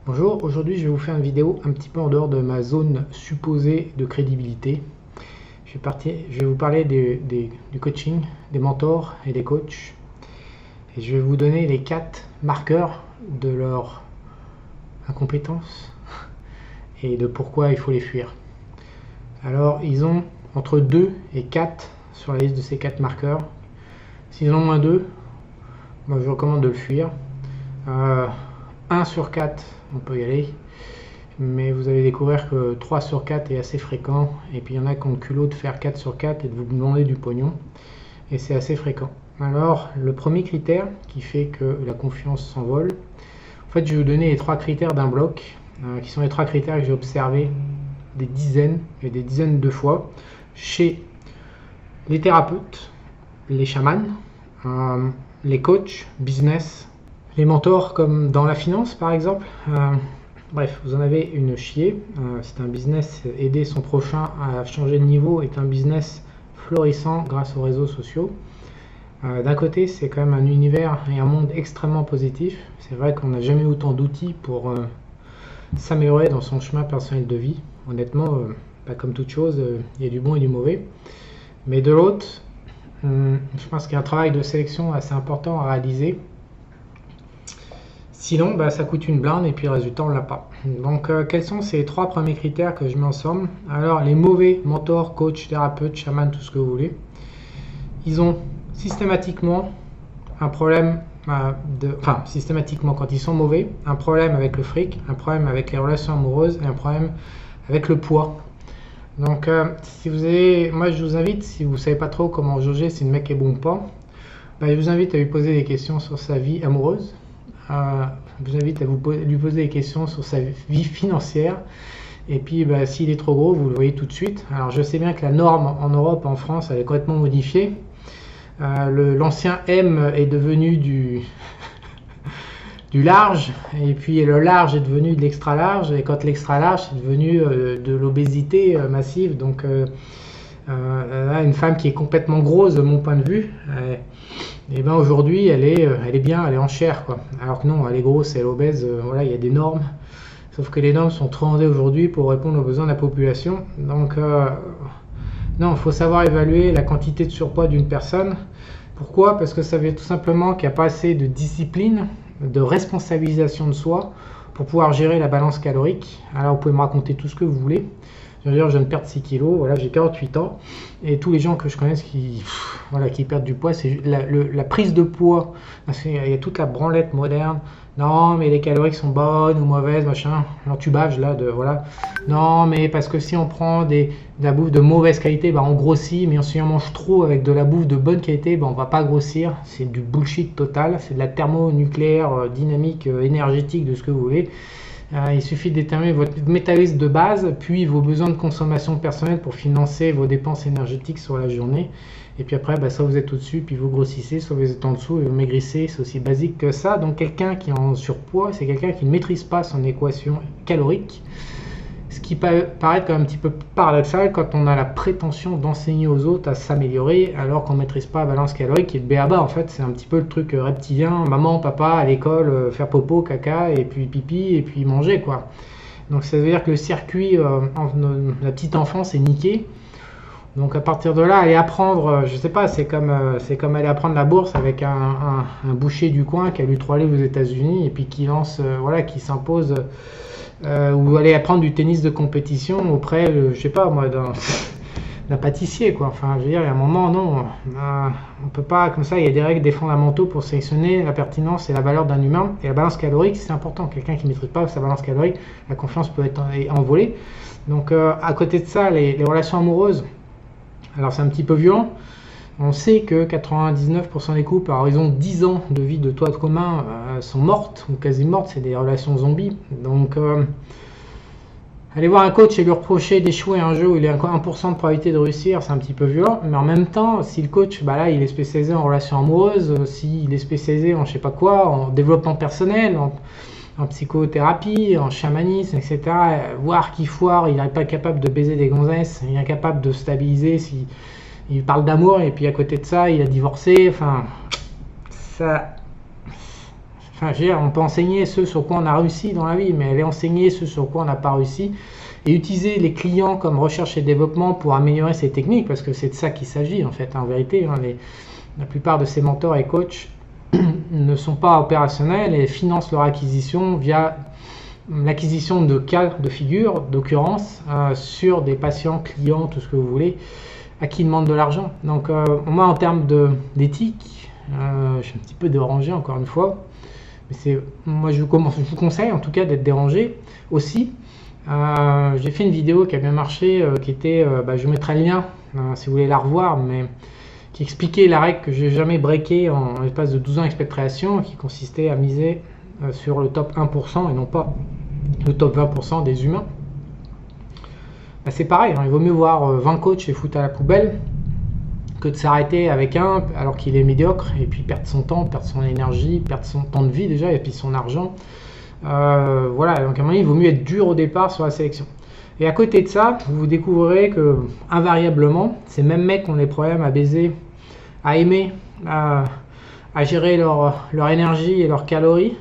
Bonjour, aujourd'hui je vais vous faire une vidéo un petit peu en dehors de ma zone supposée de crédibilité. Je vais vous parler du coaching, des mentors et des coachs. Et je vais vous donner les 4 marqueurs de leur incompétence et de pourquoi il faut les fuir. Alors ils ont entre 2 et 4 sur la liste de ces 4 marqueurs. S'ils en ont moins 2, moi je vous recommande de le fuir. 1 sur 4, on peut y aller, mais vous allez découvrir que 3 sur 4 est assez fréquent, et puis il y en a qui ont le culot de faire 4 sur 4 et de vous demander du pognon, et c'est assez fréquent. Alors, le premier critère qui fait que la confiance s'envole, en fait, je vais vous donner les 3 critères d'un bloc, qui sont les 3 critères que j'ai observés des dizaines et des dizaines de fois chez les thérapeutes, les chamans, les coachs, business, les mentors comme dans la finance par exemple. Bref, vous en avez une chier. C'est un business, aider son prochain à changer de niveau est un business florissant grâce aux réseaux sociaux. D'un côté, c'est quand même un univers et un monde extrêmement positif. C'est vrai qu'on n'a jamais eu autant d'outils pour s'améliorer dans son chemin personnel de vie. Honnêtement, pas comme toute chose, il y a du bon et du mauvais. Mais de l'autre, je pense qu'il y a un travail de sélection assez important à réaliser. Sinon, ça coûte une blinde et puis le résultat, on l'a pas. Donc, quels sont ces 3 premiers critères que je mets ensemble? Alors, les mauvais mentors, coachs, thérapeutes, chamans, tout ce que vous voulez, ils ont systématiquement un problème systématiquement, quand ils sont mauvais, un problème avec le fric, un problème avec les relations amoureuses et un problème avec le poids. Donc, moi je vous invite, si vous ne savez pas trop comment jauger si le mec est bon ou pas, je vous invite à lui poser des questions sur sa vie amoureuse. Je vous invite à lui poser des questions sur sa vie financière. Et puis, s'il est trop gros, vous le voyez tout de suite. Alors, je sais bien que la norme en Europe, en France, elle est complètement modifiée. L'ancien M est devenu du large, et puis le large est devenu de l'extra large, et quand l'extra large est devenu de l'obésité massive. Donc, là, une femme qui est complètement grosse de mon point de vue, et aujourd'hui elle est bien, elle est en chair quoi. Alors que non, elle est grosse, elle est obèse, voilà, il y a des normes, sauf que les normes sont trop rendées aujourd'hui pour répondre aux besoins de la population. Donc non, il faut savoir évaluer la quantité de surpoids d'une personne. Pourquoi? Parce que ça veut tout simplement qu'il n'y a pas assez de discipline, de responsabilisation de soi pour pouvoir gérer la balance calorique. Alors vous pouvez me raconter tout ce que vous voulez. Je viens de perdre 6 kilos, voilà, j'ai 48 ans, et tous les gens que je connaisse qui perdent du poids, c'est la prise de poids. Il y a toute la branlette moderne. Non, mais les calories sont bonnes ou mauvaises, machin. Alors tu baves là, voilà. Non, mais parce que si on prend de la bouffe de mauvaise qualité, on grossit, mais si on mange trop avec de la bouffe de bonne qualité, on va pas grossir. C'est du bullshit total, c'est de la thermonucléaire, dynamique, énergétique, de ce que vous voulez. Il suffit de déterminer votre métabolisme de base, puis vos besoins de consommation personnelle pour financer vos dépenses énergétiques sur la journée. Et puis après, soit vous êtes au-dessus, puis vous grossissez, soit vous êtes en dessous et vous maigrissez. C'est aussi basique que ça. Donc quelqu'un qui est en surpoids, c'est quelqu'un qui ne maîtrise pas son équation calorique. Ce qui peut paraître quand même un petit peu paradoxal quand on a la prétention d'enseigner aux autres à s'améliorer alors qu'on ne maîtrise pas la balance calorique. Et le b.a.-ba, en fait, c'est un petit peu le truc reptilien, maman, papa, à l'école, faire popo, caca, et puis pipi, et puis manger, quoi. Donc ça veut dire que le circuit la petite enfance est niqué. Donc à partir de là, aller apprendre, je sais pas, c'est comme aller apprendre la bourse avec un boucher du coin qui a lu 3 livres aux États-Unis et puis qui lance, qui s'impose. Ou aller apprendre du tennis de compétition auprès, je sais pas moi, d'un pâtissier quoi. Enfin, je veux dire, il y a un moment, non, on peut pas comme ça. Il y a des règles, des fondamentaux pour sélectionner la pertinence et la valeur d'un humain. Et la balance calorique, c'est important. Quelqu'un qui ne maîtrise pas sa balance calorique, la confiance peut être envolée. Donc, à côté de ça, les relations amoureuses. Alors, c'est un petit peu violent. On sait que 99% des couples à horizon 10 ans de vie de toit commun sont mortes ou quasi mortes, c'est des relations zombies. Donc aller voir un coach et lui reprocher d'échouer un jeu où il y a 1% de probabilité de réussir, c'est un petit peu violent. Mais en même temps, si le coach, là, il est spécialisé en relations amoureuses, s'il est spécialisé en je sais pas quoi, en développement personnel, en psychothérapie, en chamanisme, etc., voir qu'il foire, il n'est pas capable de baiser des gonzesses, il est incapable de stabiliser il parle d'amour et puis à côté de ça il a divorcé, enfin, je veux dire, on peut enseigner ce sur quoi on a réussi dans la vie, mais aller enseigner ce sur quoi on n'a pas réussi et utiliser les clients comme recherche et développement pour améliorer ces techniques, parce que c'est de ça qu'il s'agit en fait, en vérité. La plupart de ces mentors et coachs ne sont pas opérationnels et financent leur acquisition via l'acquisition de cas de figure, d'occurrence, sur des patients, clients, tout ce que vous voulez, à qui demandent de l'argent. Donc moi, en termes d'éthique, je suis un petit peu dérangé encore une fois. Mais moi, je vous conseille en tout cas d'être dérangé aussi. J'ai fait une vidéo qui a bien marché, qui était, je vous mettrai le lien si vous voulez la revoir, mais qui expliquait la règle que j'ai jamais breakée en l'espace de 12 ans d'expatriation, qui consistait à miser sur le top 1% et non pas le top 20% des humains. C'est pareil, il vaut mieux voir 20 coachs et foutre à la poubelle que de s'arrêter avec un alors qu'il est médiocre et puis perdre son temps, perdre son énergie, perdre son temps de vie déjà et puis son argent. Voilà, donc à un moment il vaut mieux être dur au départ sur la sélection. Et à côté de ça, vous découvrirez que invariablement, ces mêmes mecs qui ont des problèmes à baiser, à aimer, à gérer leur énergie et leurs calories,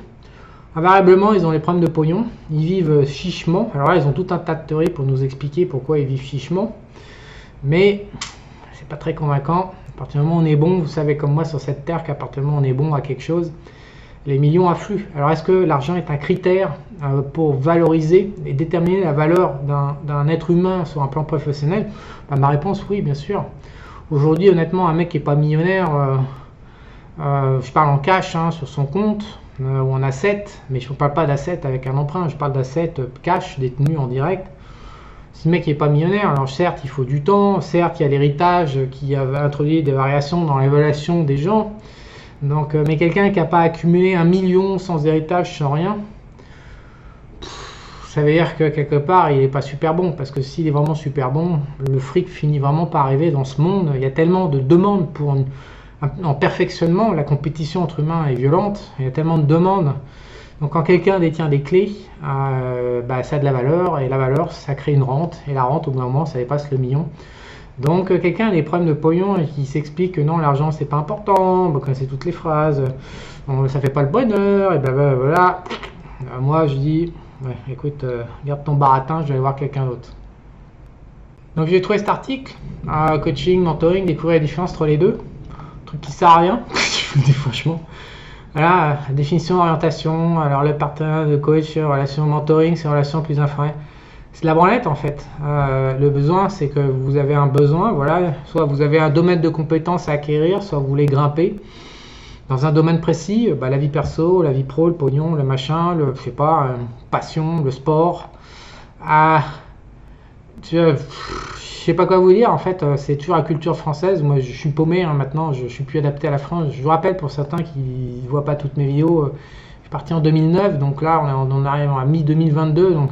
invariablement ils ont des problèmes de pognon, ils vivent chichement. Alors là ils ont tout un tas de théories pour nous expliquer pourquoi ils vivent chichement, mais c'est pas très convaincant. À partir du moment où on est bon, vous savez comme moi sur cette terre qu'à partir du moment où on est bon à quelque chose, les millions affluent. Alors est-ce que l'argent est un critère pour valoriser et déterminer la valeur d'un être humain sur un plan professionnel? Ma réponse, oui, bien sûr. Aujourd'hui, honnêtement, un mec qui n'est pas millionnaire, je parle en cash sur son compte ou en asset, mais je ne parle pas d'asset avec un emprunt, je parle d'asset cash détenu en direct. Si le mec n'est pas millionnaire, alors certes il faut du temps, certes il y a l'héritage qui a introduit des variations dans l'évaluation des gens. Donc, mais quelqu'un qui n'a pas accumulé 1 million sans héritage, sans rien, ça veut dire que quelque part il n'est pas super bon, parce que s'il est vraiment super bon, le fric finit vraiment par arriver dans ce monde. Il y a tellement de demandes en perfectionnement, la compétition entre humains est violente, il y a tellement de demandes. Donc quand quelqu'un détient des clés, ça a de la valeur, et la valeur ça crée une rente, et la rente au bout d'un moment ça dépasse le million. Donc quelqu'un a des problèmes de pognon et qui s'explique que non, l'argent c'est pas important, vous connaissez toutes les phrases, ça fait pas le bonheur, et voilà. Moi je dis, ouais, écoute, garde ton baratin, je vais aller voir quelqu'un d'autre. Donc j'ai trouvé cet article, coaching, mentoring, découvrir la différence entre les deux, truc qui sert à rien, je vous dis franchement. Voilà, définition, orientation, alors le partenaire de coach, relation mentoring, c'est relation plus informelle. C'est de la branlette en fait. Le besoin, c'est que vous avez un besoin, voilà, soit vous avez un domaine de compétences à acquérir, soit vous voulez grimper dans un domaine précis, la vie perso, la vie pro, le pognon, le machin, je sais pas, passion, le sport. Je sais pas quoi vous dire en fait, c'est toujours la culture française. Moi je suis paumé maintenant, je suis plus adapté à la France. Je vous rappelle pour certains qui ne voient pas toutes mes vidéos, je suis parti en 2009, donc là on arrive à mi-2022, donc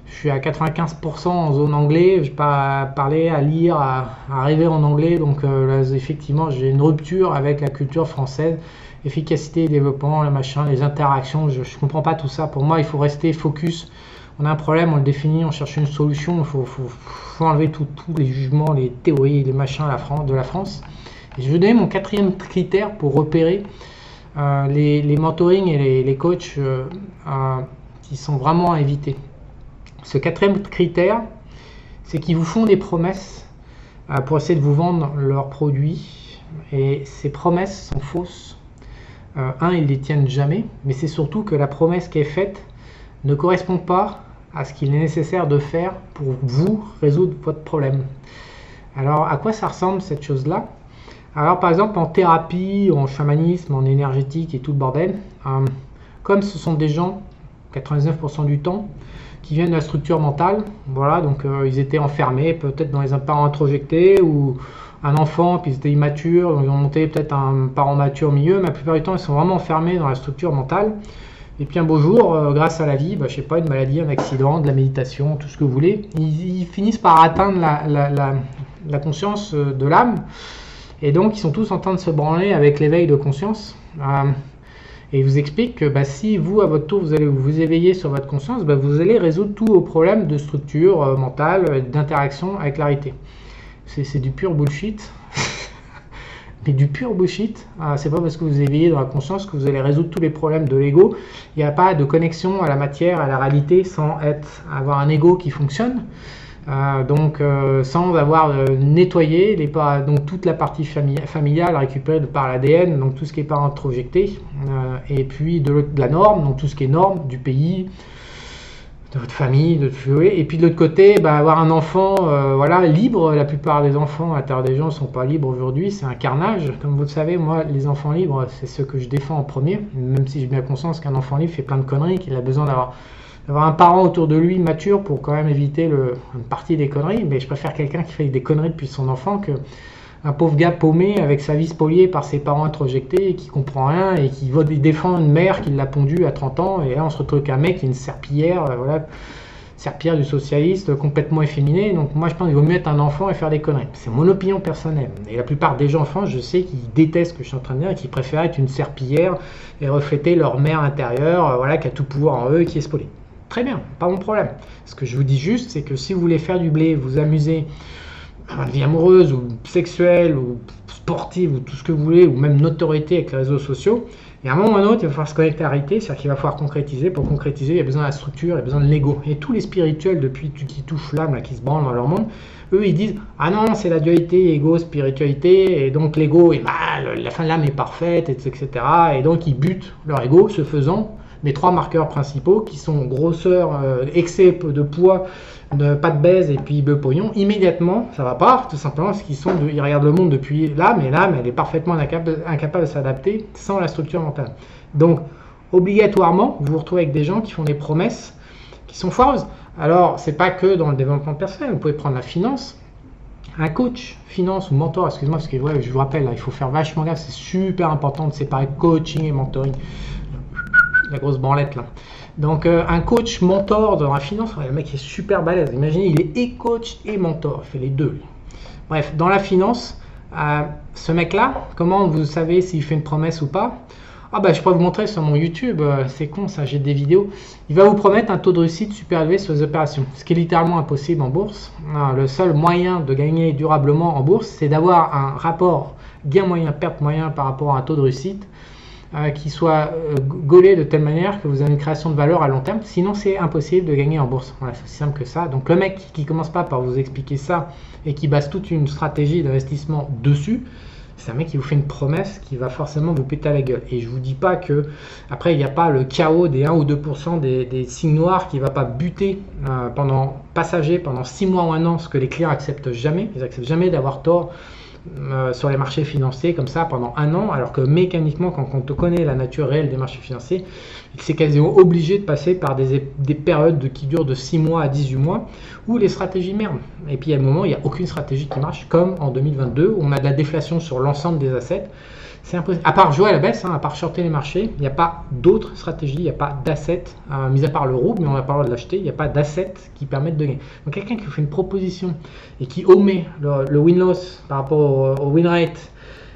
je suis à 95% en zone anglais, je n'ai pas parlé, à lire, à arriver en anglais, donc là, effectivement j'ai une rupture avec la culture française, efficacité, développement, le machin, les interactions, je ne comprends pas tout ça. Pour moi il faut rester focus, on a un problème, on le définit, on cherche une solution, il faut enlever tous les jugements, les théories, les machins de la France. Et je vais donner mon 4e critère pour repérer les mentoring et les coachs qui sont vraiment à éviter. Ce 4e critère, c'est qu'ils vous font des promesses pour essayer de vous vendre leurs produits, et ces promesses sont fausses. Ils les tiennent jamais, mais c'est surtout que la promesse qui est faite ne correspond pas à ce qu'il est nécessaire de faire pour vous résoudre votre problème. Alors à quoi ça ressemble cette chose-là? Alors par exemple en thérapie, en chamanisme, en énergétique et tout le bordel, comme ce sont des gens, 99% du temps, qui viennent de la structure mentale, voilà, donc ils étaient enfermés, peut-être dans les parents introjectés, ou un enfant, puis ils étaient immatures, donc ils ont monté peut-être un parent mature au milieu, mais la plupart du temps ils sont vraiment enfermés dans la structure mentale. Et puis un beau jour, grâce à la vie, je sais pas, une maladie, un accident, de la méditation, tout ce que vous voulez, ils finissent par atteindre la conscience de l'âme, et donc ils sont tous en train de se branler avec l'éveil de conscience. Et il vous explique que si vous, à votre tour, vous allez vous éveiller sur votre conscience, vous allez résoudre tous vos problèmes de structure mentale, d'interaction avec la réalité. C'est du pur bullshit. mais du pur bullshit. C'est pas parce que vous éveillez dans la conscience que vous allez résoudre tous les problèmes de l'ego. Il n'y a pas de connexion à la matière, à la réalité, sans avoir un ego qui fonctionne. Sans avoir nettoyé donc toute la partie familiale récupérée par l'ADN, donc tout ce qui est pas introjecté, et puis de la norme, donc tout ce qui est norme du pays, de votre famille, et puis de l'autre côté, avoir un enfant libre. La plupart des enfants à terre des gens ne sont pas libres aujourd'hui, c'est un carnage. Comme vous le savez, moi, les enfants libres, c'est ceux que je défends en premier, même si j'ai bien conscience qu'un enfant libre fait plein de conneries, qu'il a besoin d'avoir un parent autour de lui mature pour quand même éviter une partie des conneries. Mais je préfère quelqu'un qui fait des conneries depuis son enfant qu'un pauvre gars paumé avec sa vie spoliée par ses parents introjectés et qui comprend rien et qui va défendre une mère qui l'a pondu à 30 ans. Et là, on se retrouve avec un mec qui est une serpillière, serpillière du socialiste, complètement efféminé. Donc moi, je pense qu'il vaut mieux être un enfant et faire des conneries. C'est mon opinion personnelle. Et la plupart des enfants, je sais qu'ils détestent ce que je suis en train de dire et qu'ils préfèrent être une serpillière et refléter leur mère intérieure, qui a tout pouvoir en eux et qui est spoliée. Très bien, pas mon problème. Ce que je vous dis juste, c'est que si vous voulez faire du blé, vous amuser, une vie amoureuse ou sexuelle ou sportive ou tout ce que vous voulez, ou même notoriété avec les réseaux sociaux, et à un moment ou à un autre, il va falloir se connecter à la réalité, c'est-à-dire qu'il va falloir concrétiser. Pour concrétiser, il y a besoin de la structure, il y a besoin de l'ego. Et tous les spirituels, depuis qui touchent l'âme, qui se branlent dans leur monde, eux, ils disent « Ah non, c'est la dualité, ego, spiritualité, et donc l'ego est mal, la fin de l'âme est parfaite, etc. » Et donc, ils butent leur ego, ce faisant. Les 3 marqueurs principaux qui sont grosseur, excès de poids, pas de baise et puis pognon, immédiatement ça va pas, tout simplement parce ils regardent le monde depuis l'âme, et l'âme elle est parfaitement incapable de s'adapter sans la structure mentale. Donc obligatoirement vous vous retrouvez avec des gens qui font des promesses qui sont foireuses. Alors c'est pas que dans le développement personnel, vous pouvez prendre la finance. Un coach, finance ou mentor, excuse-moi parce que je vous rappelle, là, il faut faire vachement gaffe, c'est super important de séparer coaching et mentoring. La grosse branlette là. Donc un coach mentor dans la finance, le mec est super balèze. Imaginez, il est et coach et mentor, il fait les deux. Bref, dans la finance, ce mec là, comment vous savez s'il fait une promesse ou pas? Je pourrais vous montrer sur mon YouTube, c'est con ça, j'ai des vidéos. Il va vous promettre un taux de réussite super élevé sur les opérations, ce qui est littéralement impossible en bourse. Le seul moyen de gagner durablement en bourse, c'est d'avoir un rapport gain moyen, perte moyen par rapport à un taux de réussite qui soit gaulé de telle manière que vous avez une création de valeur à long terme. Sinon, c'est impossible de gagner en bourse. Voilà, c'est aussi simple que ça. Donc, le mec qui commence pas par vous expliquer ça et qui base toute une stratégie d'investissement dessus, c'est un mec qui vous fait une promesse qui va forcément vous péter à la gueule. Et je vous dis pas que après il n'y a pas le chaos des 1 ou 2% des signes noirs qui va pas buter pendant 6 mois ou 1 an, ce que les clients acceptent jamais. Ils acceptent jamais d'avoir tort sur les marchés financiers comme ça pendant 1 an, alors que mécaniquement quand on connaît la nature réelle des marchés financiers, c'est quasiment obligé de passer par des périodes qui durent de 6 mois à 18 mois où les stratégies merdent. Et puis à un moment, il n'y a aucune stratégie qui marche, comme en 2022 où on a de la déflation sur l'ensemble des assets. C'est impossible. À part jouer à la baisse, à part shorter les marchés, il n'y a pas d'autres stratégies, il n'y a pas d'assets, mis à part le rouble, mais on n'a pas le droit de l'acheter, il n'y a pas d'assets qui permettent de gagner. Donc quelqu'un qui vous fait une proposition et qui omet le win-loss par rapport au win-rate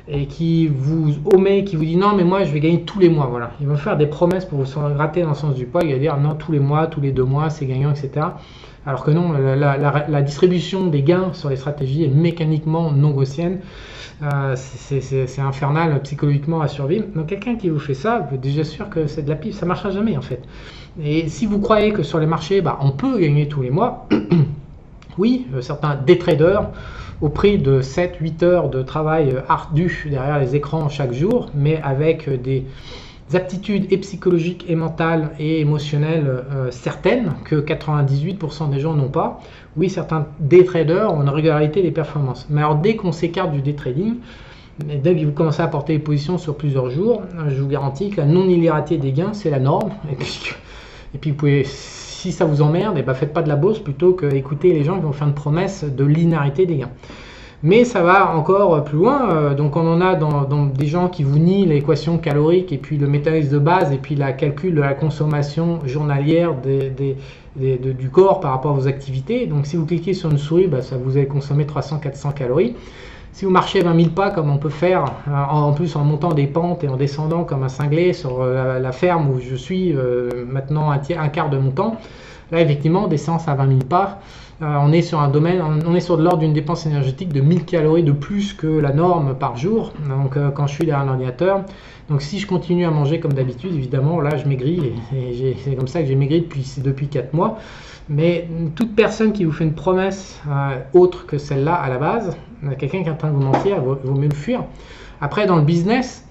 et qui vous dit non mais moi je vais gagner tous les mois, voilà. Il va faire des promesses pour vous gratter dans le sens du poids, il va dire non tous les mois, tous les 2 mois c'est gagnant, etc. Alors que non, la distribution des gains sur les stratégies est mécaniquement non gaussienne. C'est infernal psychologiquement à survivre. Donc quelqu'un qui vous fait ça, vous êtes déjà sûr que c'est de la pif, ça ne marchera jamais en fait. Et si vous croyez que sur les marchés, on peut gagner tous les mois, oui, certains day traders au prix de 7-8 heures de travail ardu derrière les écrans chaque jour, mais avec des aptitudes et psychologiques et mentales et émotionnelles certaines que 98% des gens n'ont pas. Oui, certains day traders ont une régularité des performances. Mais alors dès qu'on s'écarte du day trading, dès que vous commencez à porter des positions sur plusieurs jours, je vous garantis que la non-linéarité des gains, c'est la norme. Et puis vous pouvez, si ça vous emmerde, faites pas de la bourse plutôt que écouter les gens qui vont faire une promesse de linéarité des gains. Mais ça va encore plus loin, donc on en a dans des gens qui vous nient l'équation calorique et puis le métabolisme de base et puis la calcul de la consommation journalière du corps par rapport à vos activités. Donc si vous cliquez sur une souris, ça vous allez consommer 300-400 calories. Si vous marchez 20 000 pas comme on peut faire, en plus en montant des pentes et en descendant comme un cinglé sur la ferme où je suis maintenant un quart de mon temps, là effectivement des séances à 20 000 pas, on est sur un domaine, on est sur de l'ordre d'une dépense énergétique de 1000 calories de plus que la norme par jour. Donc quand je suis derrière un ordinateur, donc si je continue à manger comme d'habitude, évidemment là je maigris et c'est comme ça que j'ai maigri depuis 4 mois. Mais toute personne qui vous fait une promesse autre que celle-là à la base, quelqu'un qui est en train de vous mentir, il vaut mieux le fuir. Après dans le business,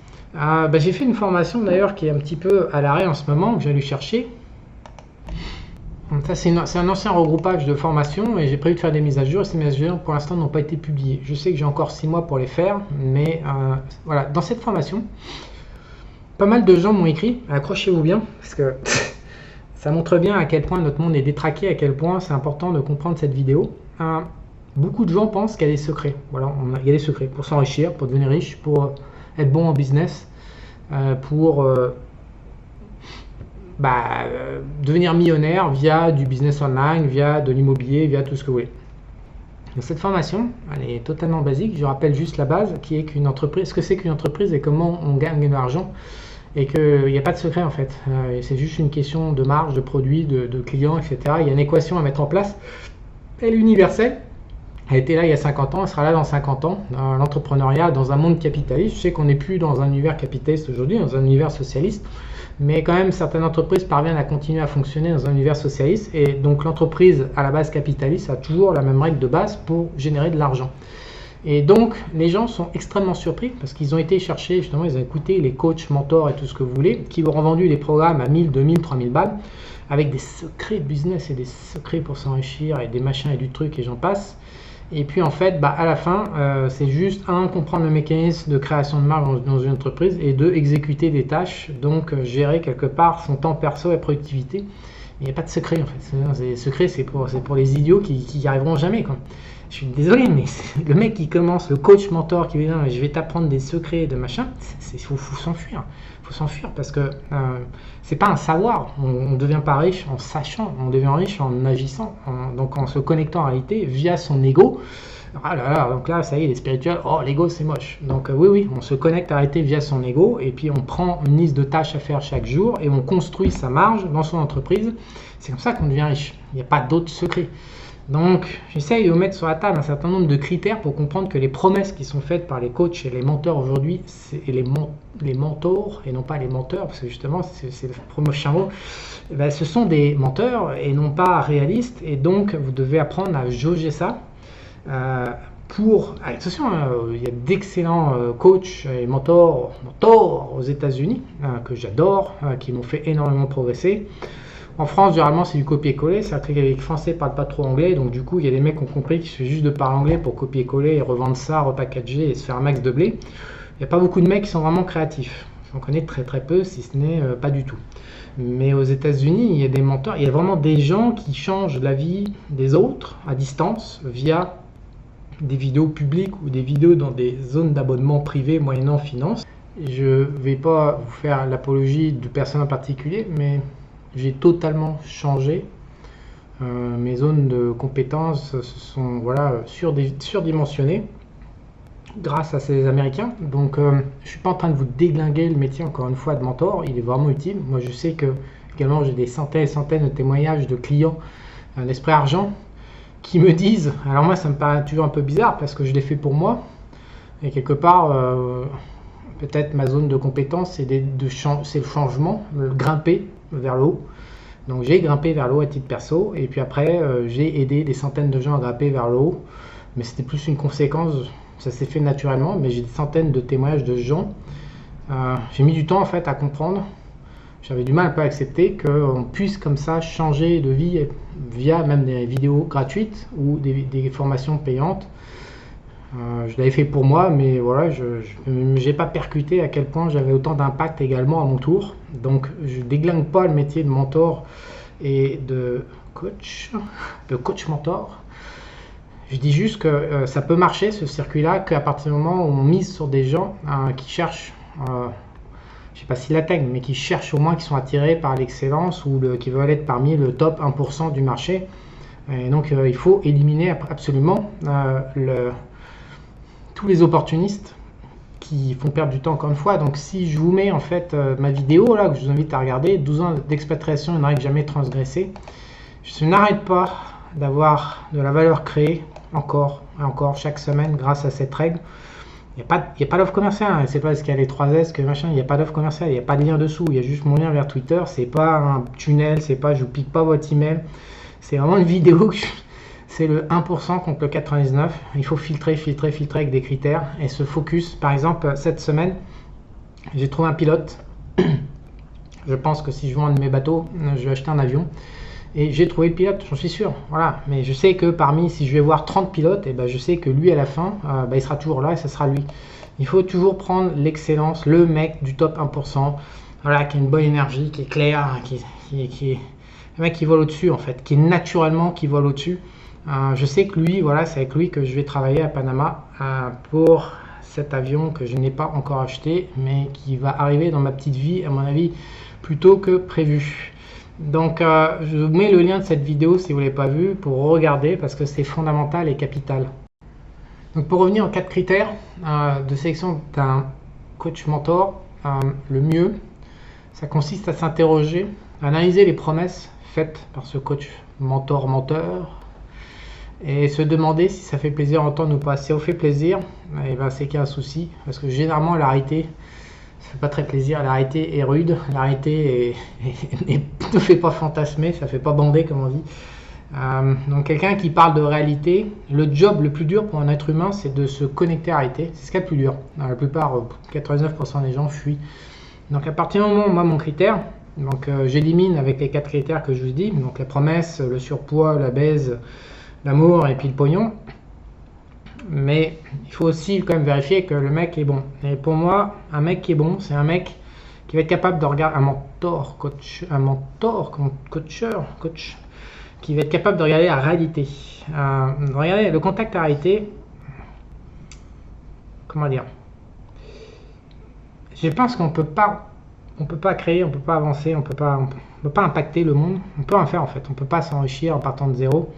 j'ai fait une formation d'ailleurs qui est un petit peu à l'arrêt en ce moment, que j'allais chercher. Ça, c'est un ancien regroupage de formation et j'ai prévu de faire des mises à jour. Et ces mises à jour, pour l'instant, n'ont pas été publiées. Je sais que j'ai encore 6 mois pour les faire, mais voilà. Dans cette formation, pas mal de gens m'ont écrit, accrochez-vous bien, parce que ça montre bien à quel point notre monde est détraqué, à quel point c'est important de comprendre cette vidéo. Beaucoup de gens pensent qu'il y a des secrets. Voilà, il y a des secrets pour s'enrichir, pour devenir riche, pour être bon en business, pour... devenir millionnaire via du business online, via de l'immobilier, via tout ce que vous voulez. Donc cette formation, elle est totalement basique. Je rappelle juste la base, qui est qu'une entreprise, ce que c'est qu'une entreprise et comment on gagne de l'argent, et qu'il n'y a pas de secret en fait. C'est juste une question de marge, de produits, de clients, etc. Il y a une équation à mettre en place. Elle est universelle. Elle était là il y a 50 ans, elle sera là dans 50 ans. L'entrepreneuriat dans un monde capitaliste, je sais qu'on n'est plus dans un univers capitaliste aujourd'hui, dans un univers socialiste, mais quand même certaines entreprises parviennent à continuer à fonctionner dans un univers socialiste, et donc l'entreprise à la base capitaliste a toujours la même règle de base pour générer de l'argent. Et donc les gens sont extrêmement surpris parce qu'ils ont été chercher, justement, ils ont écouté les coachs, mentors et tout ce que vous voulez, qui leur ont vendu des programmes à 1000, 2000, 3000 balles, avec des secrets de business et des secrets pour s'enrichir et des machins et du truc et j'en passe. Et puis en fait, à la fin, c'est juste comprendre le mécanisme de création de marge dans une entreprise, et deux, exécuter des tâches, donc gérer quelque part son temps perso et productivité. Il n'y a pas de secret en fait. Les secrets, c'est pour les idiots qui n'y arriveront jamais, quoi. Je suis désolé, mais le mec qui commence, le coach mentor qui dit non, je vais t'apprendre des secrets de machin, il faut s'enfuir. Il faut s'enfuir parce que c'est pas un savoir. On ne devient pas riche en sachant, on devient riche en agissant, donc en se connectant en réalité via son ego. Ah là là, donc là, ça y est, les spirituels, oh l'ego c'est moche. Donc oui, on se connecte en réalité via son ego, et puis on prend une liste de tâches à faire chaque jour et on construit sa marge dans son entreprise. C'est comme ça qu'on devient riche. Il n'y a pas d'autre secret. Donc, j'essaye de mettre sur la table un certain nombre de critères pour comprendre que les promesses qui sont faites par les coachs et les mentors aujourd'hui, et les mentors et non pas les menteurs, parce que justement, c'est le prochain mot, ce sont des menteurs et non pas réalistes, et donc vous devez apprendre à jauger ça. Attention, il y a d'excellents coachs et mentors aux États-Unis que j'adore, qui m'ont fait énormément progresser. En France, généralement, c'est du copier-coller, c'est-à-dire que les Français ne parlent pas trop anglais, donc du coup, il y a des mecs qui ont compris qu'il suffit juste de parler anglais pour copier-coller et revendre ça, repackager et se faire un max de blé. Il n'y a pas beaucoup de mecs qui sont vraiment créatifs. J'en connais très très peu, si ce n'est pas du tout. Mais aux États-Unis, il y a des mentors, il y a vraiment des gens qui changent la vie des autres à distance via des vidéos publiques ou des vidéos dans des zones d'abonnement privées moyennant finance. Je ne vais pas vous faire l'apologie de personnes en particulier, mais j'ai totalement changé. Mes zones de compétences se sont surdimensionnées grâce à ces Américains. Donc je ne suis pas en train de vous déglinguer le métier, encore une fois, de mentor. Il est vraiment utile. Moi, je sais que également j'ai des centaines et centaines de témoignages de clients d'Esprit Argent qui me disent, alors moi ça me paraît toujours un peu bizarre parce que je l'ai fait pour moi, et quelque part peut-être ma zone de compétence c'est le changement, le grimper vers le haut. Donc j'ai grimpé vers le haut à titre perso, et puis après j'ai aidé des centaines de gens à grimper vers le haut, mais c'était plus une conséquence, ça s'est fait naturellement, mais j'ai des centaines de témoignages de gens. J'ai mis du temps en fait à comprendre, j'avais du mal un peu à accepter qu'on puisse comme ça changer de vie via même des vidéos gratuites ou des formations payantes. Je l'avais fait pour moi, mais voilà, je n'ai pas percuté à quel point j'avais autant d'impact également à mon tour. Donc je déglingue pas le métier de mentor et de coach mentor. Je dis juste que ça peut marcher ce circuit-là qu'à partir du moment où on mise sur des gens qui cherchent, je ne sais pas s'ils l'atteignent, mais qui cherchent au moins, qui sont attirés par l'excellence ou qui veulent être parmi le top 1% du marché. Et donc il faut éliminer absolument tous les opportunistes qui font perdre du temps, encore une fois. Donc si je vous mets en fait ma vidéo là, que je vous invite à regarder, 12 ans d'expatriation, une règle jamais transgressée, je n'arrête pas d'avoir de la valeur créée encore et encore chaque semaine grâce à cette règle. Il n'y a pas d'offre commerciale, hein. C'est pas parce qu'il y a les 3S que machin, il n'y a pas d'offre commerciale, il n'y a pas de lien dessous, il y a juste mon lien vers Twitter, c'est pas un tunnel, c'est pas je vous pique pas votre email, c'est vraiment une vidéo, c'est le 1% contre le 99, il faut filtrer avec des critères et se focus. Par exemple, cette semaine, j'ai trouvé un pilote, je pense que si je vends un de mes bateaux, je vais acheter un avion. Et j'ai trouvé le pilote, j'en suis sûr. Voilà. Mais je sais que parmi, si je vais voir 30 pilotes, et ben je sais que lui, à la fin, il sera toujours là et ce sera lui. Il faut toujours prendre l'excellence, le mec du top 1%, voilà, qui a une bonne énergie, qui est clair, qui est le mec qui vole au-dessus, en fait, qui est naturellement qui vole au-dessus. Je sais que lui, voilà, c'est avec lui que je vais travailler à Panama pour cet avion que je n'ai pas encore acheté, mais qui va arriver dans ma petite vie, à mon avis, plus tôt que prévu. Donc je vous mets le lien de cette vidéo si vous ne l'avez pas vu pour regarder parce que c'est fondamental et capital. Donc pour revenir aux 4 critères de sélection d'un coach mentor, le mieux, ça consiste à s'interroger, à analyser les promesses faites par ce coach mentor et se demander si ça fait plaisir à entendre ou pas. Si ça vous fait plaisir, et ben c'est qu'il y a un souci parce que généralement la réalité ça fait pas très plaisir, la réalité est rude, la réalité ne fait pas fantasmer, ça fait pas bander comme on dit. Donc quelqu'un qui parle de réalité, le job le plus dur pour un être humain c'est de se connecter à la réalité, c'est ce qu'il y a de plus dur. La plupart, 99% des gens fuient. Donc à partir du moment où moi mon critère, donc j'élimine avec les 4 critères que je vous dis, donc la promesse, le surpoids, la baise, l'amour et puis le pognon. Mais il faut aussi quand même vérifier que le mec est bon. Et pour moi, un mec qui est bon, c'est un mec qui va être capable de regarder coach, qui va être capable de regarder la réalité. Regardez le contact à la réalité. Comment dire? Je pense qu'on peut pas créer, on peut pas avancer, on peut pas impacter le monde. On peut en faire en fait. On peut pas s'enrichir en partant de zéro.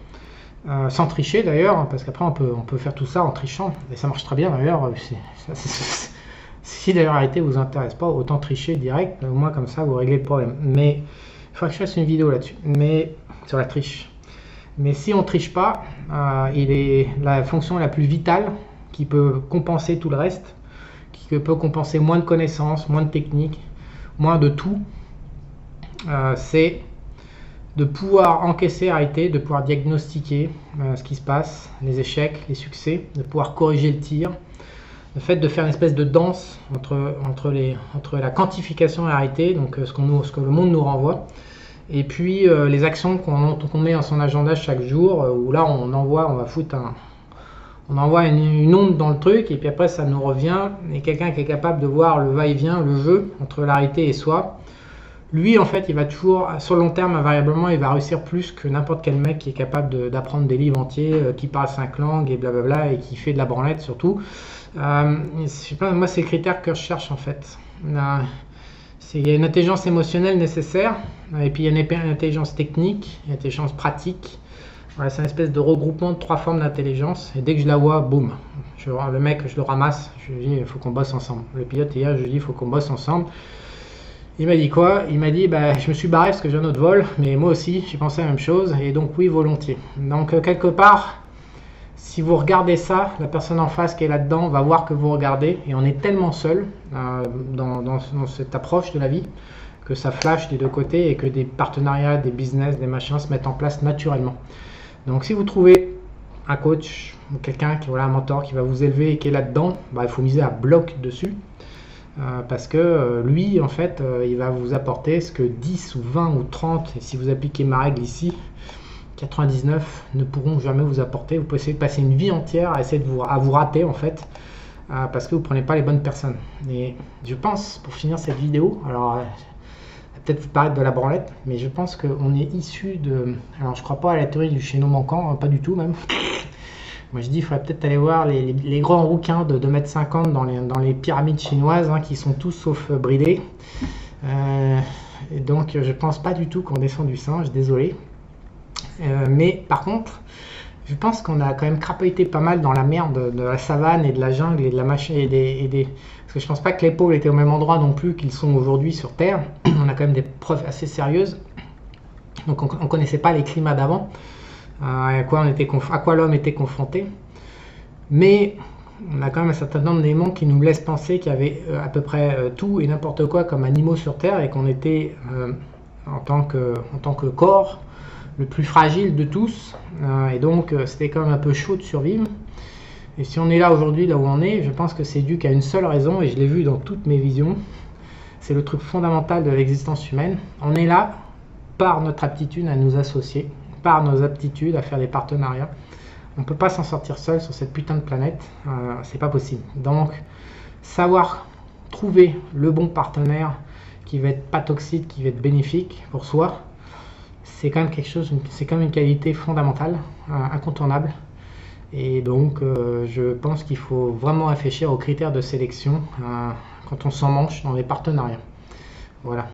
Sans tricher d'ailleurs, parce qu'après on peut faire tout ça en trichant, et ça marche très bien d'ailleurs. Si d'ailleurs la réalité vous intéresse pas, autant tricher direct, au moins comme ça vous réglez le problème. Mais il faudrait que je fasse une vidéo là-dessus, mais sur la triche. Mais si on triche pas, il est la fonction la plus vitale qui peut compenser tout le reste, qui peut compenser moins de connaissances, moins de techniques, moins de tout, c'est de pouvoir encaisser, arrêter, de pouvoir diagnostiquer ce qui se passe, les échecs, les succès, de pouvoir corriger le tir, le fait de faire une espèce de danse entre la quantification et la réalité, donc ce que le monde nous renvoie, et puis les actions qu'on met dans son agenda chaque jour, où là on envoie une onde dans le truc, et puis après ça nous revient, et quelqu'un qui est capable de voir le va-et-vient, le jeu entre la réalité et soi, lui en fait il va toujours sur le long terme invariablement il va réussir plus que n'importe quel mec qui est capable d'apprendre des livres entiers, qui parle 5 langues et blablabla et qui fait de la branlette surtout. Je sais pas, moi c'est le critère que je cherche en fait. Il y a une intelligence émotionnelle nécessaire et puis il y a une intelligence technique, une intelligence pratique. Voilà, c'est une espèce de regroupement de 3 formes d'intelligence et dès que je la vois, boum, le mec je le ramasse, je lui dis il faut qu'on bosse ensemble. Le pilote hier je lui dis il faut qu'on bosse ensemble. Il m'a dit quoi? Il m'a dit je me suis barré parce que j'ai un autre vol, mais moi aussi j'ai pensé à la même chose et donc oui volontiers. Donc quelque part, si vous regardez ça, la personne en face qui est là-dedans va voir que vous regardez et on est tellement seul dans cette approche de la vie que ça flash des deux côtés et que des partenariats, des business, des machins se mettent en place naturellement. Donc si vous trouvez un coach ou quelqu'un qui un mentor qui va vous élever et qui est là-dedans, il faut miser à bloc dessus. Parce que lui en fait il va vous apporter ce que 10 ou 20 ou 30 et si vous appliquez ma règle ici 99 ne pourront jamais vous apporter. Vous pouvez essayer de passer une vie entière à essayer de vous rater en fait parce que vous prenez pas les bonnes personnes. Et je pense pour finir cette vidéo, alors peut-être vous paraître de la branlette, mais je pense qu'on est issu de, alors je crois pas à la théorie du chaînon manquant, pas du tout même. Moi je dis il faudrait peut-être aller voir les grands rouquins de 2,50 m dans les pyramides chinoises qui sont tous sauf bridés. Et donc je pense pas du tout qu'on descend du singe, désolé. Mais par contre, je pense qu'on a quand même crapahuté pas mal dans la merde de la savane et de la jungle et de la machine parce que je pense pas que les pôles étaient au même endroit non plus qu'ils sont aujourd'hui sur Terre. On a quand même des preuves assez sérieuses. Donc on connaissait pas les climats d'avant. à quoi l'homme était confronté. Mais on a quand même un certain nombre d'éléments qui nous laissent penser qu'il y avait à peu près tout et n'importe quoi comme animaux sur Terre et qu'on était en tant que corps le plus fragile de tous. Et donc c'était quand même un peu chaud de survivre. Et si on est là aujourd'hui, là où on est, je pense que c'est dû qu'à une seule raison, et je l'ai vu dans toutes mes visions, c'est le truc fondamental de l'existence humaine. On est là par notre aptitude à nous associer, par nos aptitudes à faire des partenariats. On ne peut pas s'en sortir seul sur cette putain de planète, c'est pas possible. Donc, savoir trouver le bon partenaire qui va être pas toxique, qui va être bénéfique pour soi, c'est quand même quelque chose, c'est quand même une qualité fondamentale, incontournable. Et donc, je pense qu'il faut vraiment réfléchir aux critères de sélection quand on s'en manche dans les partenariats. Voilà.